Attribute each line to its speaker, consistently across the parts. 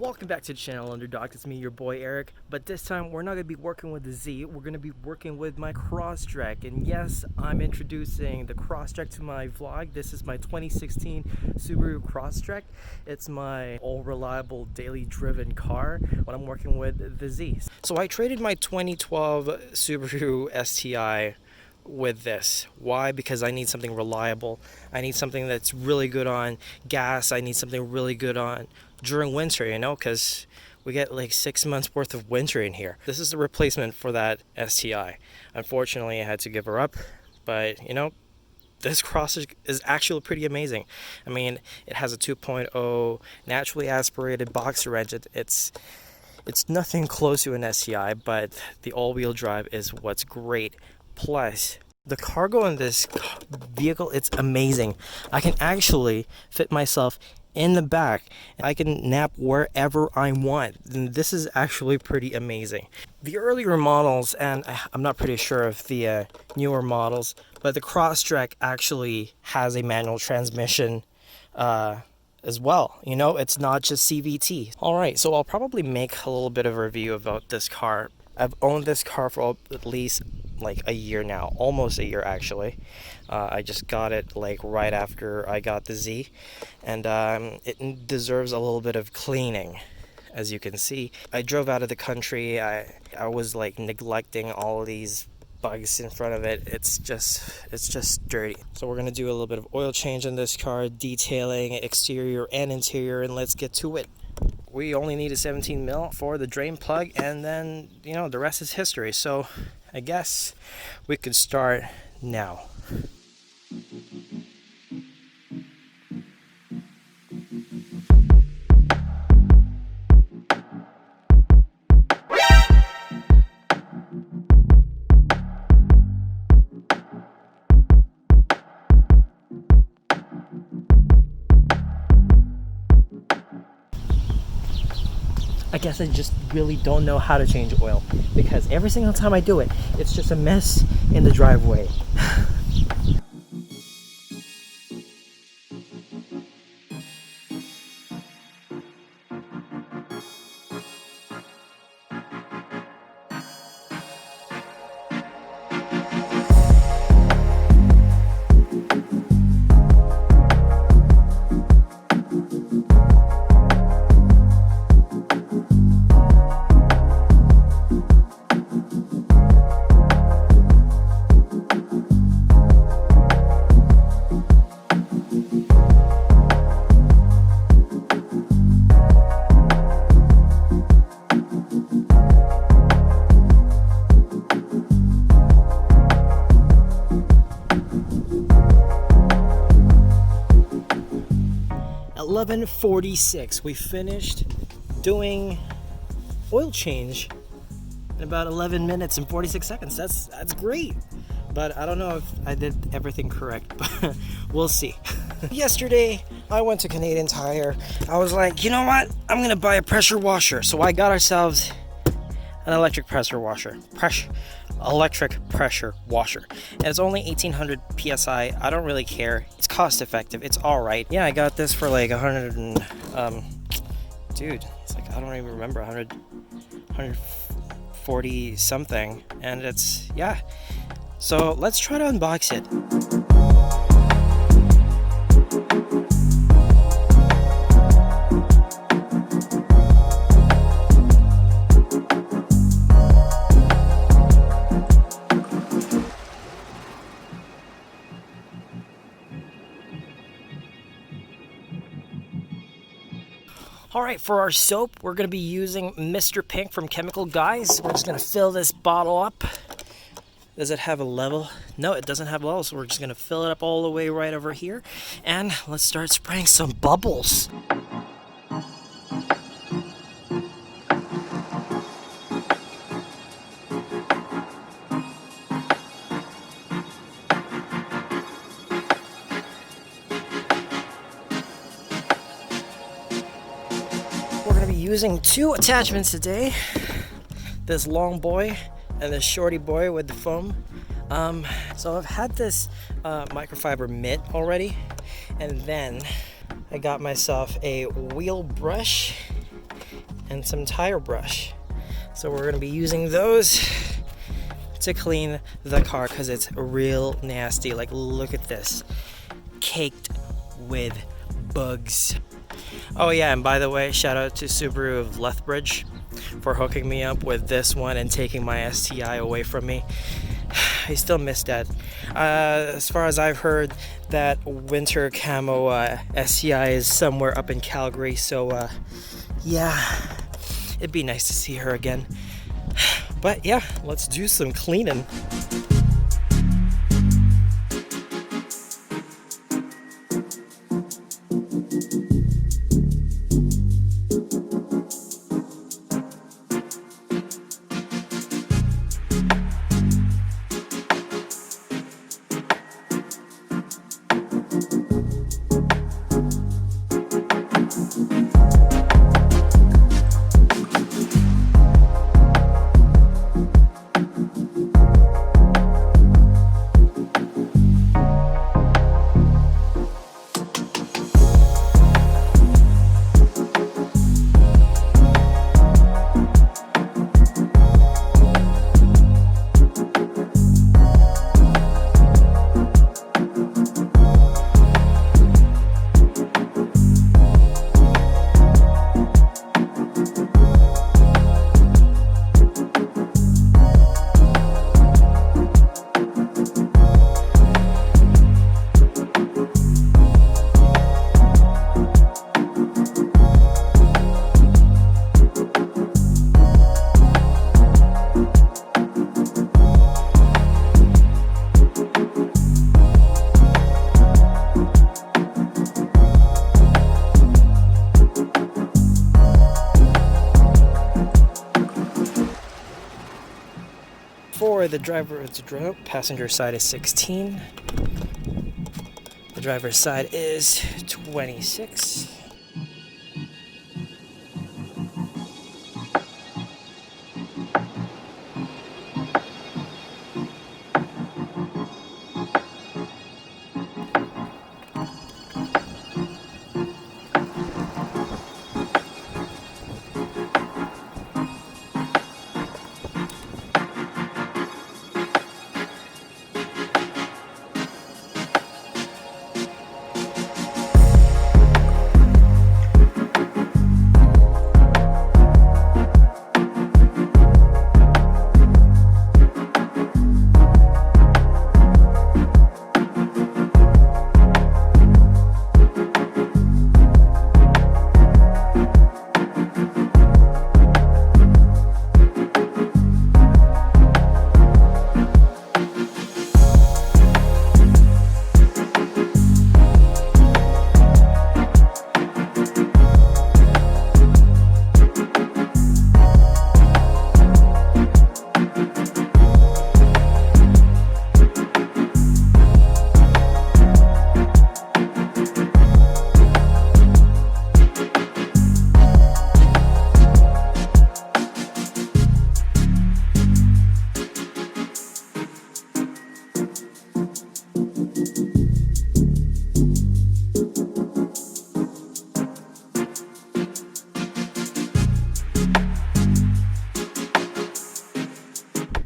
Speaker 1: Welcome back to the channel, Underdog. It's me, your boy Eric, but this time we're not going to be working with the Z, we're going to be working with my Crosstrek. And yes, I'm introducing the Crosstrek to my vlog. This is my 2016 Subaru Crosstrek. It's my all-reliable, daily driven car when I'm working with the Z. So I traded my 2012 Subaru STI with this. Why? Because I need something reliable. I need something that's really good on gas. I need something really good on during winter, you know, because we get like 6 months worth of winter in here. This is the replacement for that STI. Unfortunately, I had to give her up, but you know, this Cross is actually pretty amazing. I mean, it has a 2.0 naturally aspirated boxer engine. It's nothing close to an STI, but the all-wheel drive is what's great. Plus, the cargo in this vehicle, it's amazing. I can actually fit myself in the back. I can nap wherever I want. And this is actually pretty amazing. The earlier models, and I'm not pretty sure of the newer models, but the Crosstrek actually has a manual transmission as well. You know, it's not just CVT. All right, so I'll probably make a little bit of a review about this car. I've owned this car for at least like a year now, almost a year actually. I just got it like right after I got the Z, and it deserves a little bit of cleaning. As you can see, I drove out of the country. I was like neglecting all of these bugs in front of it. It's just dirty. So we're gonna do a little bit of oil change in this car, detailing exterior and interior, and let's get to it. We only need a 17 mil for the drain plug, and then, you know, the rest is history. So I guess we could start now. I guess I just really don't know how to change oil, because every single time I do it, it's just a mess in the driveway. At 11:46, we finished doing oil change in about 11 minutes and 46 seconds. That's great. But I don't know if I did everything correct, but we'll see. Yesterday, I went to Canadian Tire. I was like, you know what? I'm gonna buy a pressure washer. So I got ourselves an electric pressure washer. Electric pressure washer. And it's only 1800 PSI. I don't really care. It's cost effective. It's all right. Yeah, I got this for like 100 and dude, it's like, I don't even remember, 140 something, and it's, yeah. So let's try to unbox it. Alright, for our soap, we're going to be using Mr. Pink from Chemical Guys. We're just going to fill this bottle up. Does it have a level? No, it doesn't have a level, so we're just going to fill it up all the way right over here. And let's start spraying some bubbles. Using two attachments today, this long boy and this shorty boy with the foam. So I've had this microfiber mitt already, and then I got myself a wheel brush and some tire brush. So we're going to be using those to clean the car because it's real nasty. Like, look at this, caked with bugs. Oh yeah, and by the way, shout out to Subaru of Lethbridge for hooking me up with this one and taking my STI away from me. I still miss that. As far as I've heard, that winter camo STI is somewhere up in Calgary, so yeah, it'd be nice to see her again. But yeah, let's do some cleaning. For the passenger side is 16. The driver's side is 26.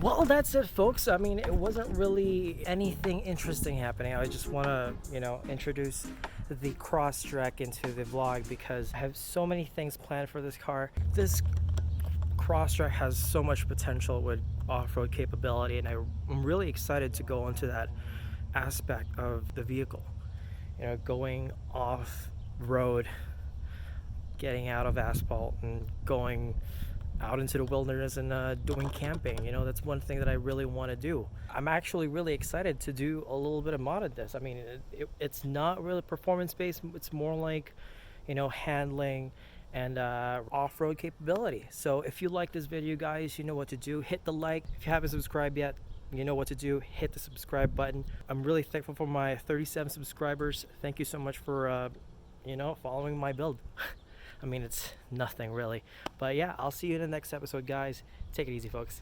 Speaker 1: Well, that's it, folks. I mean, it wasn't really anything interesting happening. I just want to, introduce the Crosstrek into the vlog because I have so many things planned for this car. This Crosstrek has so much potential with off-road capability, and I'm really excited to go into that aspect of the vehicle. Going off-road, getting out of asphalt and going out into the wilderness and doing camping. That's one thing that I really want to do. I'm actually really excited to do a little bit of mod of this. I mean, it's not really performance based. It's more like, handling and off-road capability. So if you like this video, guys, you know what to do. Hit the like. If you haven't subscribed yet, you know what to do. Hit the subscribe button. I'm really thankful for my 37 subscribers. Thank you so much for following my build. I mean, it's nothing really. But yeah, I'll see you in the next episode, guys. Take it easy, folks.